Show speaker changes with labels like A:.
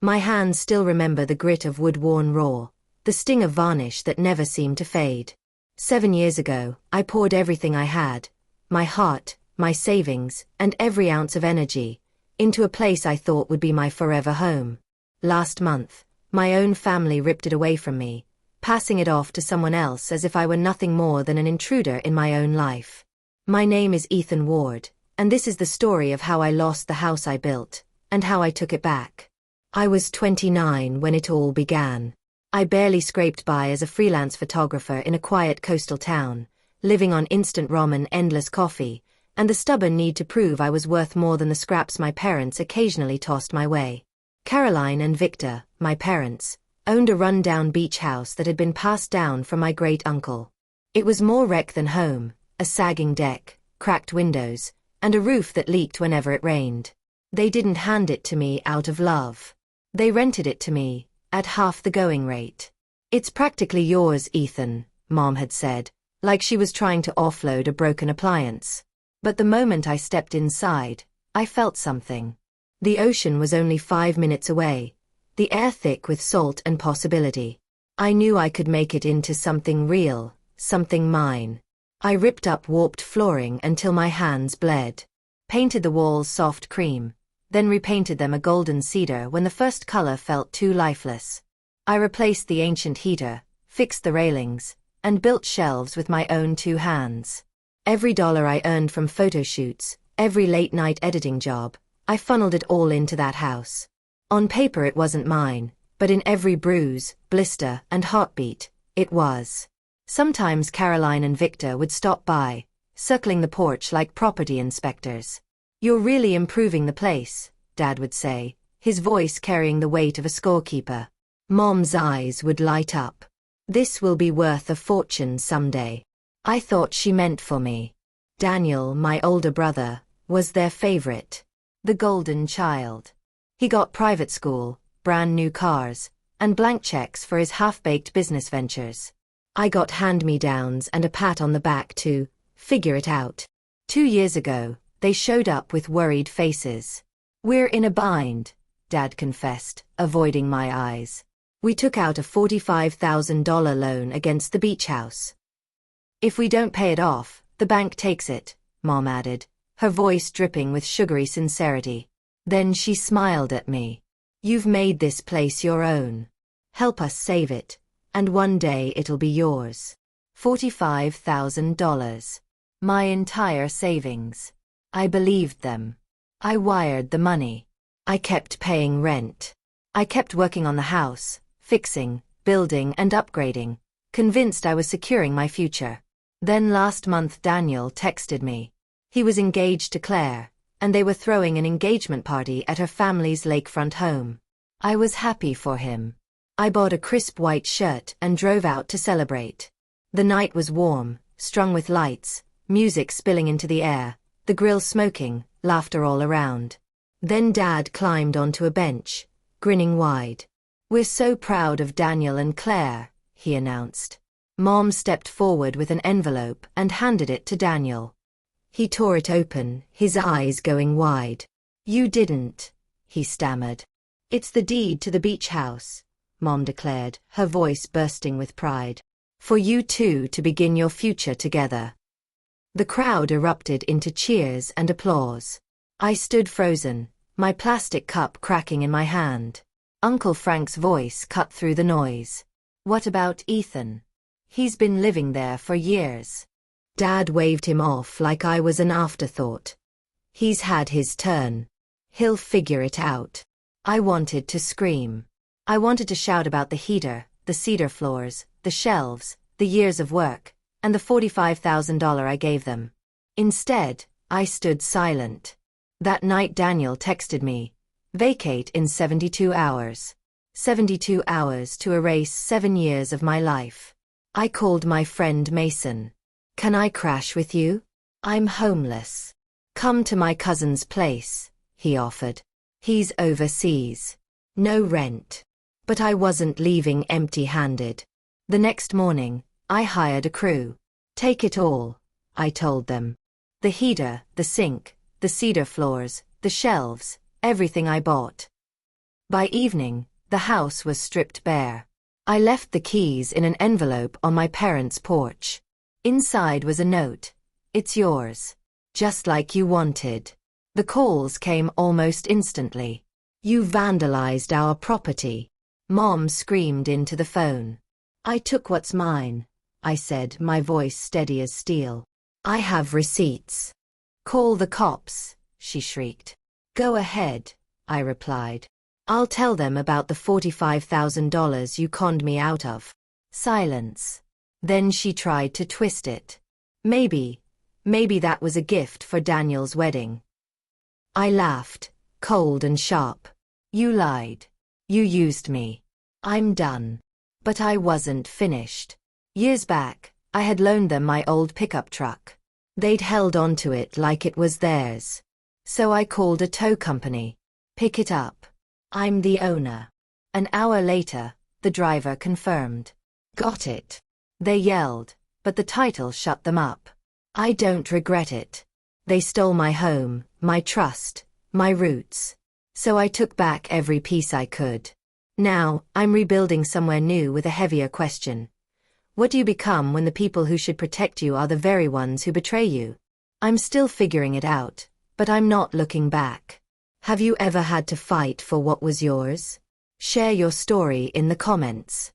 A: My hands still remember the grit of wood worn raw, the sting of varnish that never seemed to fade. 7 years ago, I poured everything I had, my heart, my savings, and every ounce of energy, into a place I thought would be my forever home. Last month, my own family ripped it away from me, passing it off to someone else as if I were nothing more than an intruder in my own life. My name is Ethan Ward, and this is the story of how I lost the house I built, and how I took it back. I was 29 when it all began. I barely scraped by as a freelance photographer in a quiet coastal town, living on instant ramen, endless coffee, and the stubborn need to prove I was worth more than the scraps my parents occasionally tossed my way. Caroline and Victor, my parents, owned a run-down beach house that had been passed down from my great-uncle. It was more wreck than home, a sagging deck, cracked windows, and a roof that leaked whenever it rained. They didn't hand it to me out of love. They rented it to me, at half the going rate. "It's practically yours, Ethan," Mom had said, like she was trying to offload a broken appliance. But the moment I stepped inside, I felt something. The ocean was only 5 minutes away, the air thick with salt and possibility. I knew I could make it into something real, something mine. I ripped up warped flooring until my hands bled, painted the walls soft cream, then repainted them a golden cedar when the first color felt too lifeless. I replaced the ancient heater, fixed the railings, and built shelves with my own 2 hands. Every dollar I earned from photo shoots, every late-night editing job, I funneled it all into that house. On paper it wasn't mine, but in every bruise, blister, and heartbeat, it was. Sometimes Caroline and Victor would stop by, circling the porch like property inspectors. "You're really improving the place," Dad would say, his voice carrying the weight of a scorekeeper. Mom's eyes would light up. "This will be worth a fortune someday." I thought she meant for me. Daniel, my older brother, was their favorite. The golden child. He got private school, brand new cars, and blank checks for his half-baked business ventures. I got hand-me-downs and a pat on the back to figure it out. 2 years ago, they showed up with worried faces. "We're in a bind," Dad confessed, avoiding my eyes. "We took out a $45,000 loan against the beach house. If we don't pay it off, the bank takes it," Mom added, her voice dripping with sugary sincerity. Then she smiled at me. "You've made this place your own. Help us save it, and one day it'll be yours." $45,000. My entire savings. I believed them. I wired the money. I kept paying rent. I kept working on the house, fixing, building, and upgrading, convinced I was securing my future. Then last month Daniel texted me. He was engaged to Claire, and they were throwing an engagement party at her family's lakefront home. I was happy for him. I bought a crisp white shirt and drove out to celebrate. The night was warm, strung with lights, music spilling into the air, the grill smoking, laughter all around. Then Dad climbed onto a bench, grinning wide. "We're so proud of Daniel and Claire," he announced. Mom stepped forward with an envelope and handed it to Daniel. He tore it open, his eyes going wide. "You didn't," he stammered. "It's the deed to the beach house," Mom declared, her voice bursting with pride. "For you two to begin your future together." The crowd erupted into cheers and applause. I stood frozen, my plastic cup cracking in my hand. Uncle Frank's voice cut through the noise. "What about Ethan? He's been living there for years." Dad waved him off like I was an afterthought. "He's had his turn. He'll figure it out." I wanted to scream. I wanted to shout about the heater, the cedar floors, the shelves, the years of work, and the $45,000 I gave them. Instead, I stood silent. That night Daniel texted me, "Vacate in 72 hours. 72 hours to erase 7 years of my life." I called my friend Mason. "Can I crash with you? I'm homeless." "Come to my cousin's place," he offered. "He's overseas. No rent." But I wasn't leaving empty-handed. The next morning, I hired a crew. "Take it all," I told them. The heater, the sink, the cedar floors, the shelves, everything I bought. By evening, the house was stripped bare. I left the keys in an envelope on my parents' porch. Inside was a note. "It's yours. Just like you wanted." The calls came almost instantly. "You vandalized our property." Mom screamed into the phone. "I took what's mine," I said, my voice steady as steel. "I have receipts." "Call the cops," she shrieked. "Go ahead," I replied. "I'll tell them about the $45,000 you conned me out of." Silence. Then she tried to twist it. Maybe that was a gift for Daniel's wedding. I laughed, cold and sharp. "You lied. You used me. I'm done." But I wasn't finished. Years back, I had loaned them my old pickup truck. They'd held onto it like it was theirs. So I called a tow company. "Pick it up. I'm the owner." An hour later, the driver confirmed. "Got it." They yelled, but the title shut them up. I don't regret it. They stole my home, my trust, my roots. So I took back every piece I could. Now, I'm rebuilding somewhere new with a heavier question. What do you become when the people who should protect you are the very ones who betray you? I'm still figuring it out, but I'm not looking back. Have you ever had to fight for what was yours? Share your story in the comments.